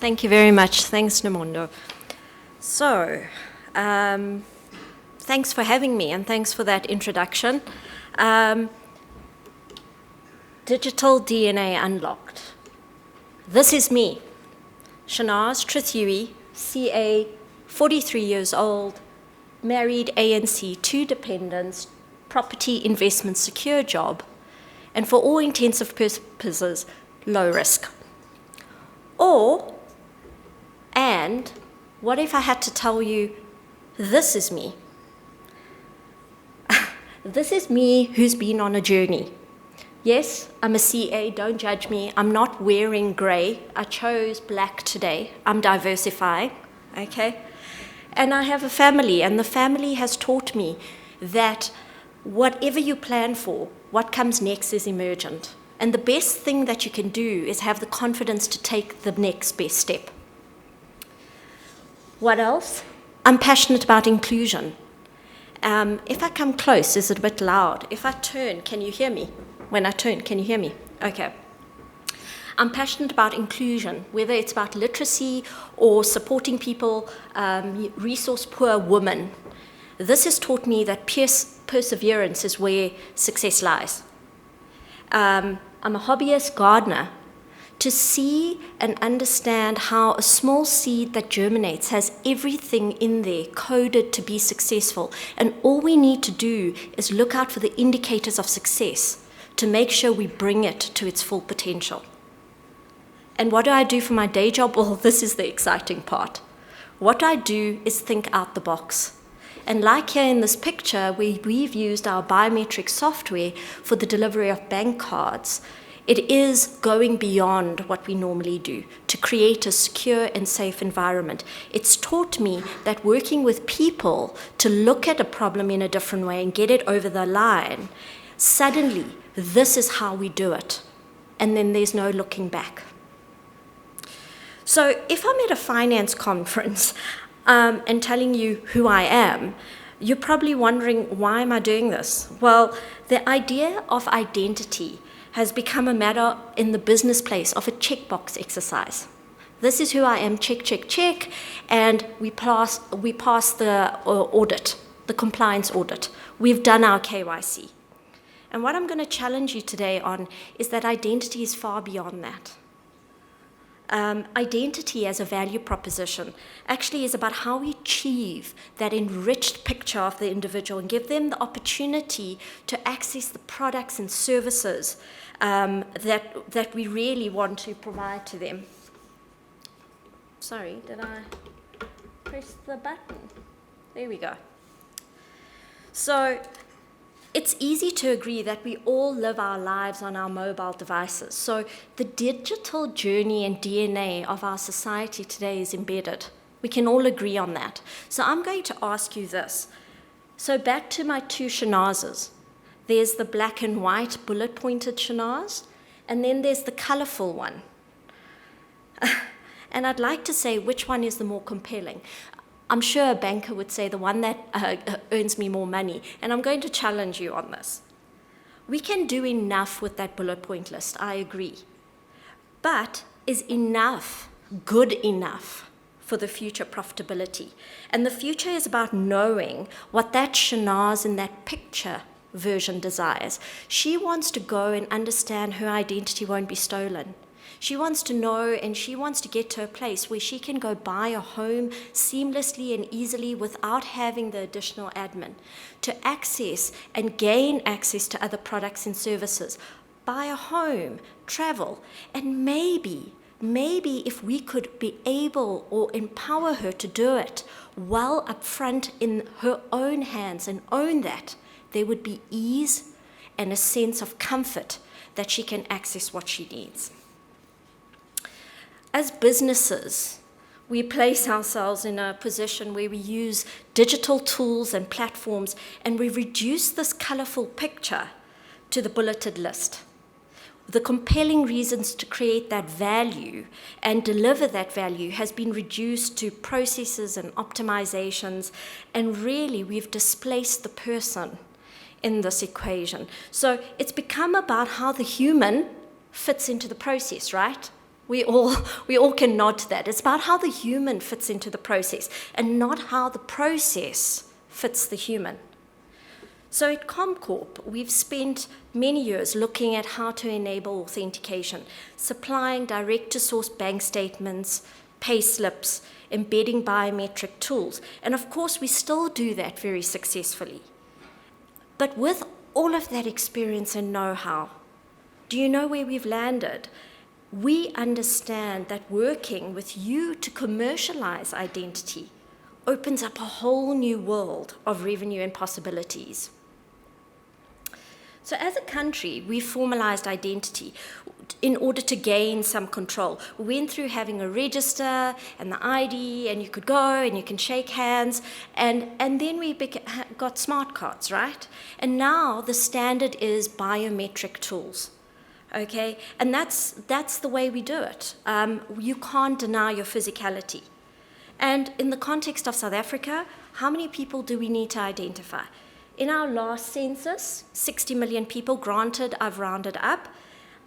Thank you very much. Thanks, Nomondo. So, thanks for having me, and thanks for that introduction. Digital DNA Unlocked. This is me, Shanaz Trithui, CA, 43 years old, married, ANC, 2 dependents, property investment secure job, and for all intensive purposes, low risk. And what if I had to tell you, this is me? This is me who's been on a journey. Yes, I'm a CA, don't judge me. I'm not wearing gray. I chose black today. I'm diversifying, okay? And I have a family, and the family has taught me that whatever you plan for, what comes next is emergent. And the best thing that you can do is have the confidence to take the next best step. What else? I'm passionate about inclusion. If I come close, is it a bit loud? If I turn, can you hear me? When I turn, can you hear me? Okay. I'm passionate about inclusion, whether it's about literacy or supporting people, resource-poor women. This has taught me that perseverance is where success lies. I'm a hobbyist gardener. To see and understand how a small seed that germinates has everything in there coded to be successful, and all we need to do is look out for the indicators of success to make sure we bring it to its full potential. And what do I do for my day job? Well, this is the exciting part. What I do is think out the box. And like here in this picture, where we've used our biometric software for the delivery of bank cards, it is going beyond what we normally do to create a secure and safe environment. It's taught me that working with people to look at a problem in a different way and get it over the line, suddenly, this is how we do it. And then there's no looking back. So if I'm at a finance conference and telling you who I am, you're probably wondering, why am I doing this? Well, the idea of identity has become a matter in the business place of a checkbox exercise. This is who I am, check, check, check, and we pass the audit, the compliance audit. We've done our KYC. And what I'm going to challenge you today on is that identity is far beyond that. Identity as a value proposition actually is about how we achieve that enriched picture of the individual and give them the opportunity to access the products and services that we really want to provide to them. Sorry, did I press the button? There we go. So it's easy to agree that we all live our lives on our mobile devices. So the digital journey and DNA of our society today is embedded. We can all agree on that. So I'm going to ask you this. So back to my 2 Shanazes. There's the black and white bullet-pointed Shanaz, and then there's the colorful one. And I'd like to say which one is the more compelling. I'm sure a banker would say the one that earns me more money, and I'm going to challenge you on this. We can do enough with that bullet point list, I agree. But is enough good enough for the future profitability? And the future is about knowing what that Shanaz in that picture version desires. She wants to go and understand her identity won't be stolen. She wants to know, and she wants to get to a place where she can go buy a home seamlessly and easily without having the additional admin, to access and gain access to other products and services, buy a home, travel, and maybe if we could be able or empower her to do it well up front in her own hands and own that, there would be ease and a sense of comfort that she can access what she needs. As businesses, we place ourselves in a position where we use digital tools and platforms, and we reduce this colorful picture to the bulleted list. The compelling reasons to create that value and deliver that value has been reduced to processes and optimizations, and really we've displaced the person in this equation. So it's become about how the human fits into the process, right? We all can nod to that. It's about how the human fits into the process and not how the process fits the human. So at Comcorp, we've spent many years looking at how to enable authentication, supplying direct-to-source bank statements, pay slips, embedding biometric tools. And of course, we still do that very successfully. But with all of that experience and know-how, do you know where we've landed? We understand that working with you to commercialize identity opens up a whole new world of revenue and possibilities. So as a country, we formalized identity in order to gain some control. We went through having a register and the ID, and you could go and you can shake hands, and then we got smart cards, right? And now the standard is biometric tools. Okay, and that's the way we do it. You can't deny your physicality. And in the context of South Africa, how many people do we need to identify? In our last census, 60 million people, granted, I've rounded up.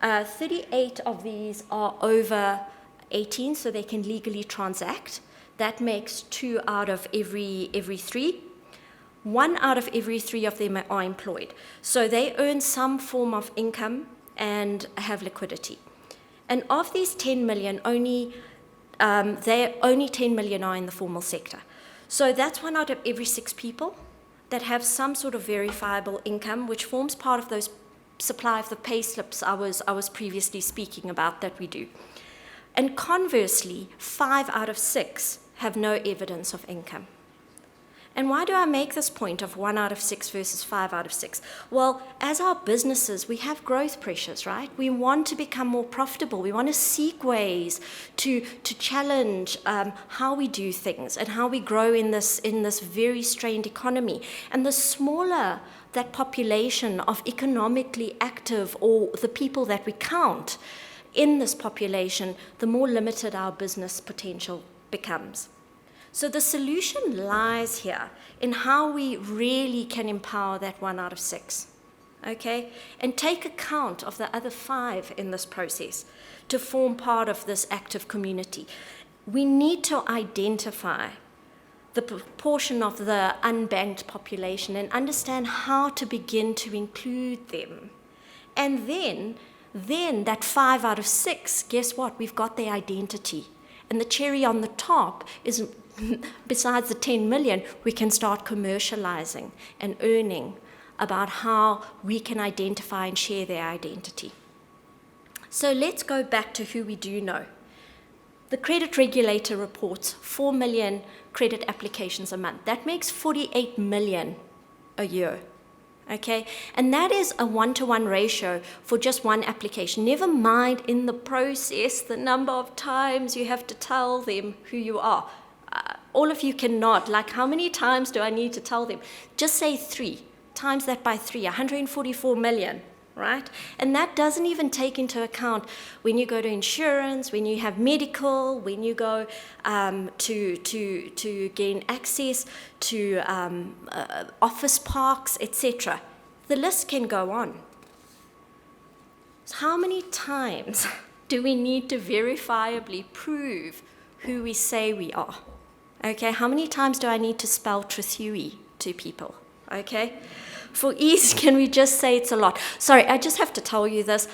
38 of these are over 18, so they can legally transact. That makes 2 out of every 3. 1 out of every 3 of them are employed. So they earn some form of income and have liquidity. And of these 10 million, only 10 million are in the formal sector. So that's 1 out of every 6 people that have some sort of verifiable income, which forms part of those supply of the pay slips I was previously speaking about that we do. And conversely, 5 out of 6 have no evidence of income. And why do I make this point of 1 out of 6 versus 5 out of 6? Well, as our businesses, we have growth pressures, right? We want to become more profitable. We want to seek ways to challenge how we do things and how we grow in this very strained economy. And the smaller that population of economically active, or the people that we count in this population, the more limited our business potential becomes. So the solution lies here in how we really can empower that 1 out of 6, okay? And take account of the other 5 in this process to form part of this active community. We need to identify the proportion of the unbanked population and understand how to begin to include them. And then that 5 out of 6, guess what? We've got their identity. And the cherry on the top is, besides the 10 million, we can start commercializing and earning about how we can identify and share their identity. So let's go back to who we do know. The credit regulator reports 4 million credit applications a month. That makes 48 million a year. Okay, and that is a 1-to-1 ratio for just one application. Never mind in the process the number of times you have to tell them who you are. All of you can nod, like how many times do I need to tell them? Just say 3, times that by 3, 144 million, right? And that doesn't even take into account when you go to insurance, when you have medical, when you go to gain access to office parks, etc. The list can go on. So how many times do we need to verifiably prove who we say we are? Okay, how many times do I need to spell Trithui to people? Okay, for ease, can we just say it's a lot? Sorry, I just have to tell you this.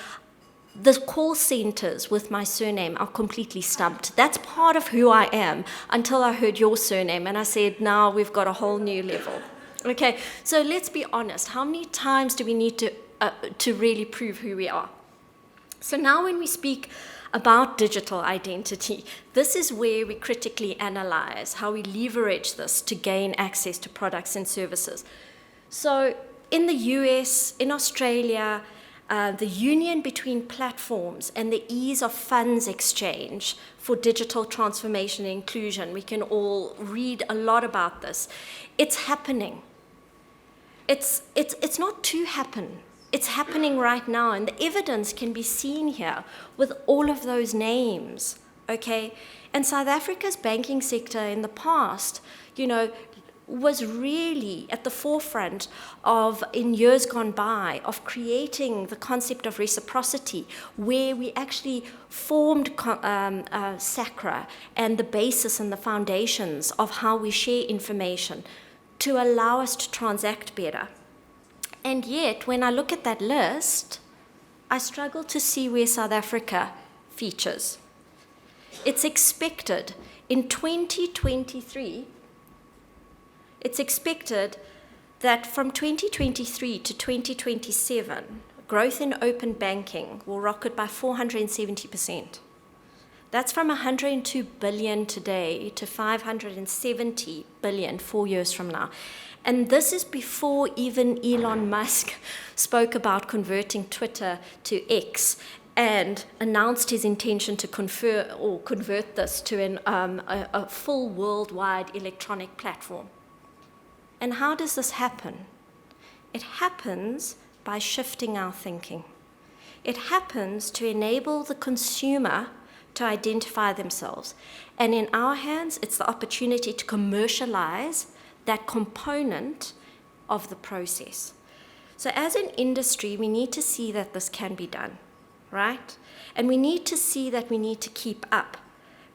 The call centers with my surname are completely stumped. That's part of who I am until I heard your surname and I said, now we've got a whole new level. Okay, so let's be honest. How many times do we need to really prove who we are? So now when we speak about digital identity, this is where we critically analyze how we leverage this to gain access to products and services. So in the US, in Australia, the union between platforms and the ease of funds exchange for digital transformation and inclusion, we can all read a lot about this. It's happening. It's not to happen. It's happening right now, and the evidence can be seen here with all of those names, okay? And South Africa's banking sector in the past, was really at the forefront of, in years gone by, of creating the concept of reciprocity, where we actually formed SACRA and the basis and the foundations of how we share information to allow us to transact better. And yet, when I look at that list, I struggle to see where South Africa features. It's expected in 2023, it's expected that from 2023 to 2027, growth in open banking will rocket by 470%. That's from 102 billion today to 570 billion 4 years from now. And this is before even Elon Musk spoke about converting Twitter to X and announced his intention to convert this to a full worldwide electronic platform. And how does this happen? It happens by shifting our thinking. It happens to enable the consumer to identify themselves. And in our hands, it's the opportunity to commercialize that component of the process. So as an industry, we need to see that this can be done, right? And we need to see that we need to keep up,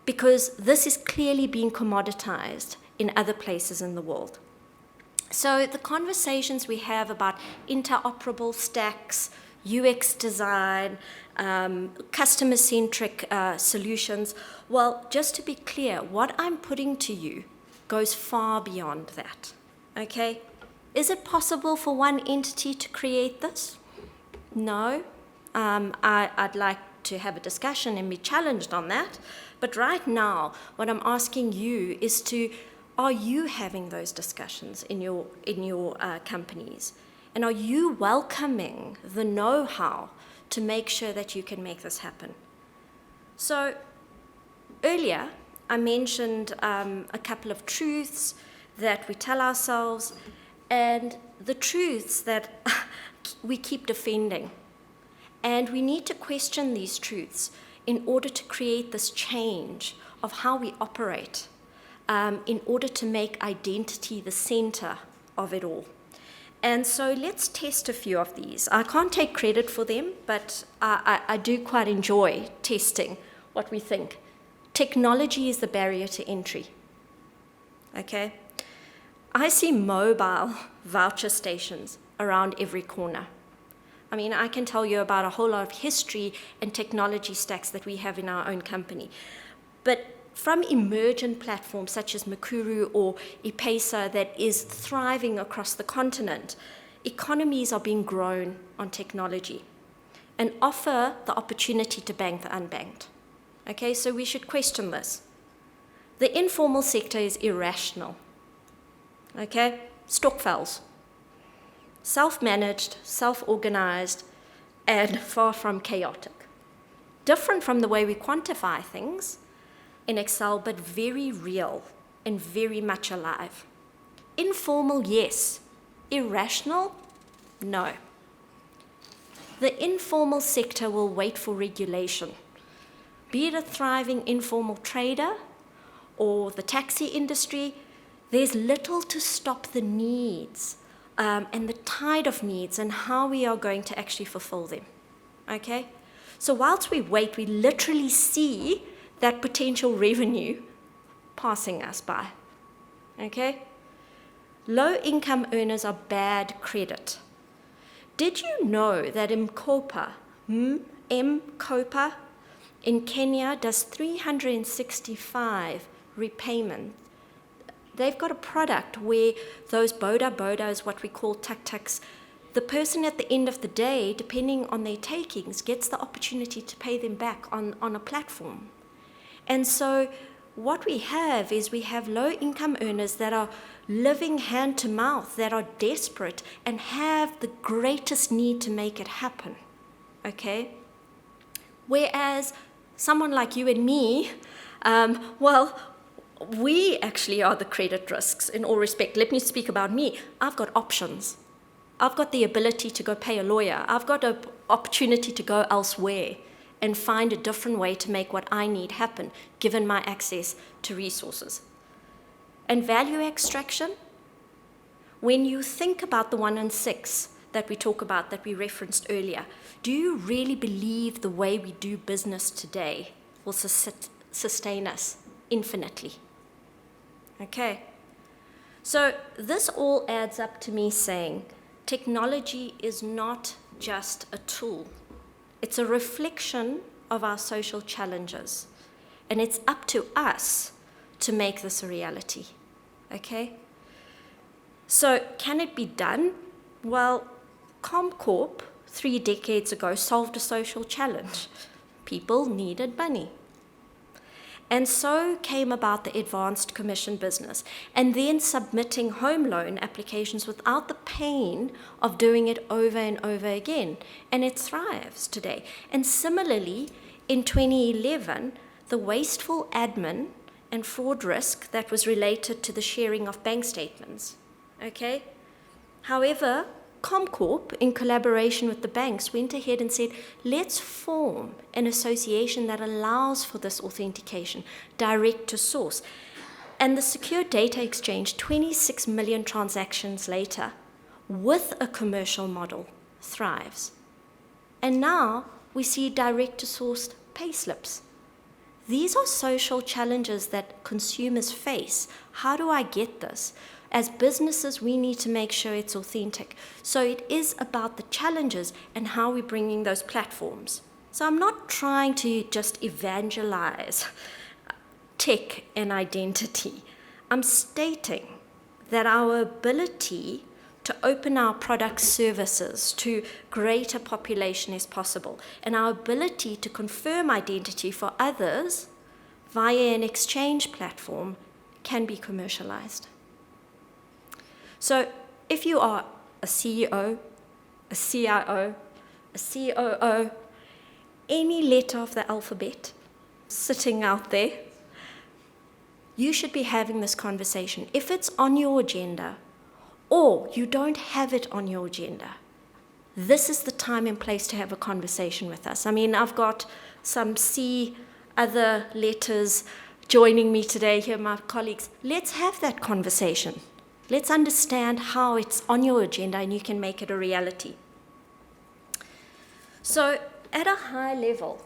because this is clearly being commoditized in other places in the world. So the conversations we have about interoperable stacks, UX design, customer-centric solutions, well, just to be clear, what I'm putting to you goes far beyond that, okay? Is it possible for one entity to create this? No. I'd like to have a discussion and be challenged on that. But right now, what I'm asking you is are you having those discussions in your companies? And are you welcoming the know-how to make sure that you can make this happen? So earlier, I mentioned a couple of truths that we tell ourselves, and the truths that we keep defending. And we need to question these truths in order to create this change of how we operate, in order to make identity the center of it all. And so let's test a few of these. I can't take credit for them, but I do quite enjoy testing what we think. Technology is the barrier to entry, okay? I see mobile voucher stations around every corner. I mean, I can tell you about a whole lot of history and technology stacks that we have in our own company. But from emergent platforms such as Mukuru or ePesa that is thriving across the continent, economies are being grown on technology and offer the opportunity to bank the unbanked. Okay, so we should question this. The informal sector is irrational. Okay, stokvels. Self-managed, self-organized, and far from chaotic. Different from the way we quantify things in Excel, but very real and very much alive. Informal, yes. Irrational, no. The informal sector will wait for regulation. Be it a thriving informal trader or the taxi industry, there's little to stop the needs and the tide of needs and how we are going to actually fulfill them, okay? So whilst we wait, we literally see that potential revenue passing us by, okay? Low-income earners are bad credit. Did you know that M-KOPA in Kenya does 365 repayments? They've got a product where those bodas, what we call tuk-tuks, the person at the end of the day, depending on their takings, gets the opportunity to pay them back on a platform. And so what we have is we have low-income earners that are living hand to mouth, that are desperate and have the greatest need to make it happen, okay? Whereas someone like you and me, we actually are the credit risks in all respect. Let me speak about me. I've got options. I've got the ability to go pay a lawyer. I've got an opportunity to go elsewhere and find a different way to make what I need happen, given my access to resources. And value extraction, when you think about the 1 in 6 that we talk about, that we referenced earlier, do you really believe the way we do business today will sustain us infinitely? Okay. So this all adds up to me saying technology is not just a tool. It's a reflection of our social challenges. And it's up to us to make this a reality. Okay? So can it be done? Well, ComCorp 3 decades ago solved a social challenge. People needed money. And so came about the advanced commission business, and then submitting home loan applications without the pain of doing it over and over again. And it thrives today. And similarly, in 2011, the wasteful admin and fraud risk that was related to the sharing of bank statements. Okay? However, ComCorp, in collaboration with the banks, went ahead and said, let's form an association that allows for this authentication, direct to source. And the Secure Data Exchange, 26 million transactions later, with a commercial model, thrives. And now we see direct to source payslips. These are social challenges that consumers face. How do I get this? As businesses, we need to make sure it's authentic. So it is about the challenges and how we're bringing those platforms. So I'm not trying to just evangelize tech and identity. I'm stating that our ability to open our product services to greater population is possible, and our ability to confirm identity for others via an exchange platform can be commercialized. So if you are a CEO, a CIO, a COO, any letter of the alphabet sitting out there, you should be having this conversation. If it's on your agenda, or you don't have it on your agenda, this is the time and place to have a conversation with us. I mean, I've got some other letters joining me today here, my colleagues. Let's have that conversation. Let's understand how it's on your agenda and you can make it a reality. So, at a high level,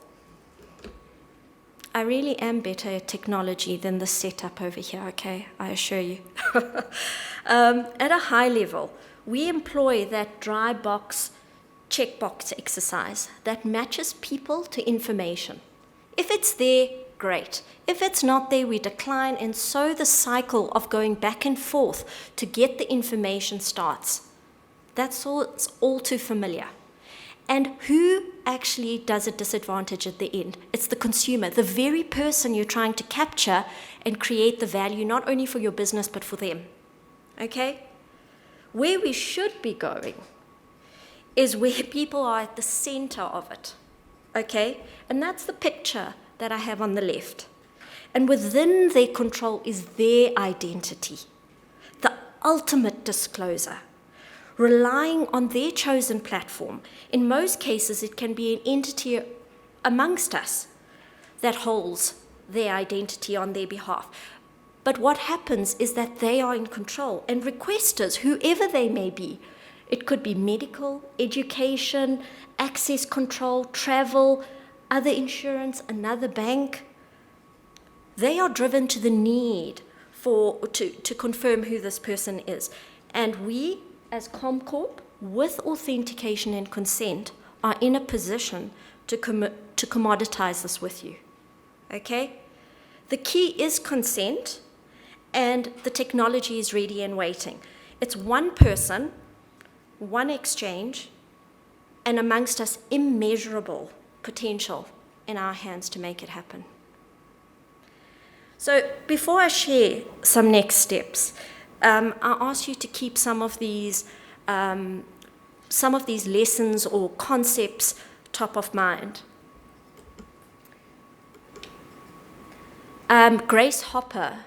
I really am better at technology than the setup over here, okay? I assure you. At a high level, we employ that dry box checkbox exercise that matches people to information. If it's there, great. If it's not there, we decline, and so the cycle of going back and forth to get the information starts. That's all, it's all too familiar. And who actually does a disadvantage at the end? It's the consumer, the very person you're trying to capture and create the value, not only for your business, but for them. Okay? Where we should be going is where people are at the center of it. Okay? And that's the picture that I have on the left. And within their control is their identity, the ultimate disclosure, relying on their chosen platform. In most cases, it can be an entity amongst us that holds their identity on their behalf. But what happens is that they are in control, and requesters, whoever they may be, it could be medical, education, access control, travel, other insurance, another bank, they are driven to the need to confirm who this person is. And we, as ComCorp, with authentication and consent, are in a position to commoditize this with you. Okay? The key is consent, and the technology is ready and waiting. It's one person, one exchange, and amongst us, immeasurable potential in our hands to make it happen. So before I share some next steps, I ask you to keep some of these lessons or concepts top of mind. Grace Hopper,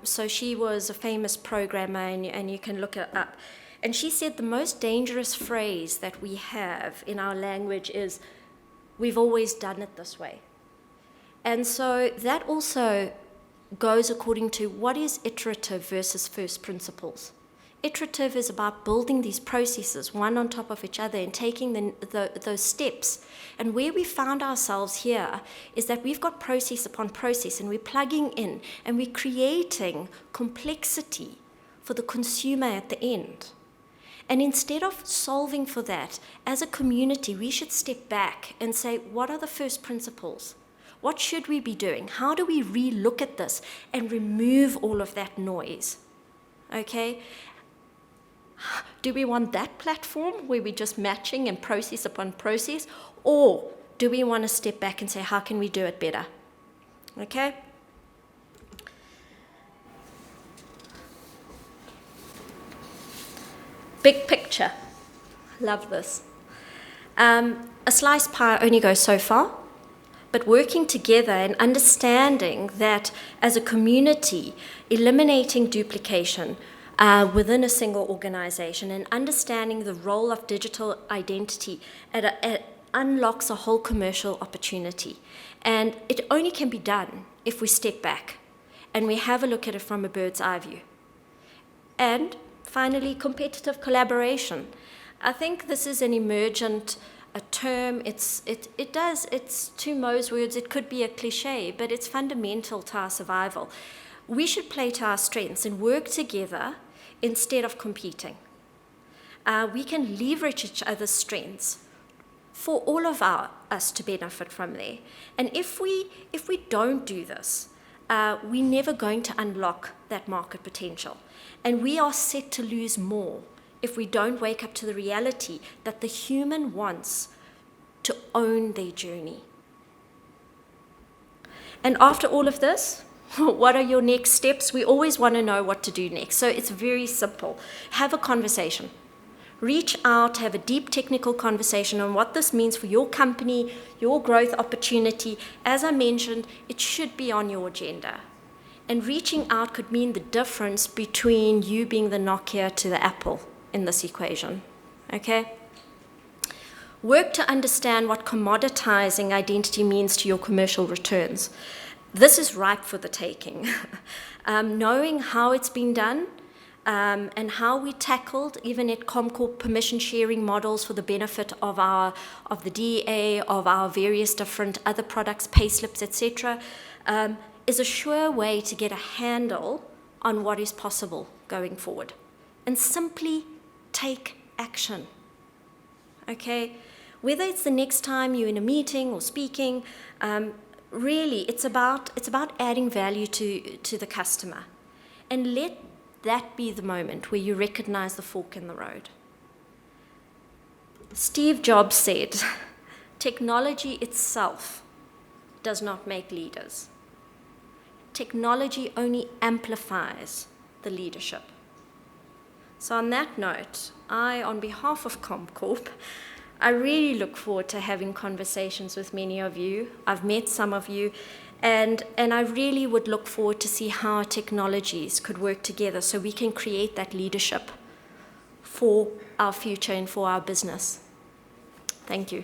so she was a famous programmer, and you can look it up. And she said the most dangerous phrase that we have in our language is, "We've always done it this way." And so that also goes according to what is iterative versus first principles. Iterative is about building these processes one on top of each other and taking those steps. And where we found ourselves here is that we've got process upon process, and we're plugging in and we're creating complexity for the consumer at the end. And instead of solving for that, as a community, we should step back and say, what are the first principles? What should we be doing? How do we re-look at this and remove all of that noise? Okay? Do we want that platform where we're just matching and process upon process? Or do we want to step back and say, how can we do it better? Okay? Big picture. Love this. A sliced pie only goes so far, but working together and understanding that as a community, eliminating duplication within a single organization and understanding the role of digital identity it unlocks a whole commercial opportunity. And it only can be done if we step back and we have a look at it from a bird's eye view. And finally, competitive collaboration. I think this is an emergent term. It's to Mo's words, it could be a cliche, but it's fundamental to our survival. We should play to our strengths and work together instead of competing. We can leverage each other's strengths for all of us to benefit from there. And if we don't do this, we're never going to unlock that market potential. And we are set to lose more if we don't wake up to the reality that the human wants to own their journey. And after all of this, what are your next steps? We always want to know what to do next. So it's very simple. Have a conversation. Reach out, have a deep technical conversation on what this means for your company, your growth opportunity. As I mentioned, it should be on your agenda. And reaching out could mean the difference between you being the Nokia to the Apple in this equation. Okay? Work to understand what commoditizing identity means to your commercial returns. This is ripe for the taking. Knowing how it's been done and how we tackled, even at Comcorp, permission sharing models for the benefit of the DEA, of our various different other products, payslips, etc., is a sure way to get a handle on what is possible going forward. And simply take action. Okay? Whether it's the next time you're in a meeting or speaking, really, it's about adding value to the customer. And let that be the moment where you recognize the fork in the road. Steve Jobs said, technology itself does not make leaders. Technology only amplifies the leadership. So on that note, on behalf of Comcorp, I really look forward to having conversations with many of you. I've met some of you, and I really would look forward to see how technologies could work together so we can create that leadership for our future and for our business. Thank you.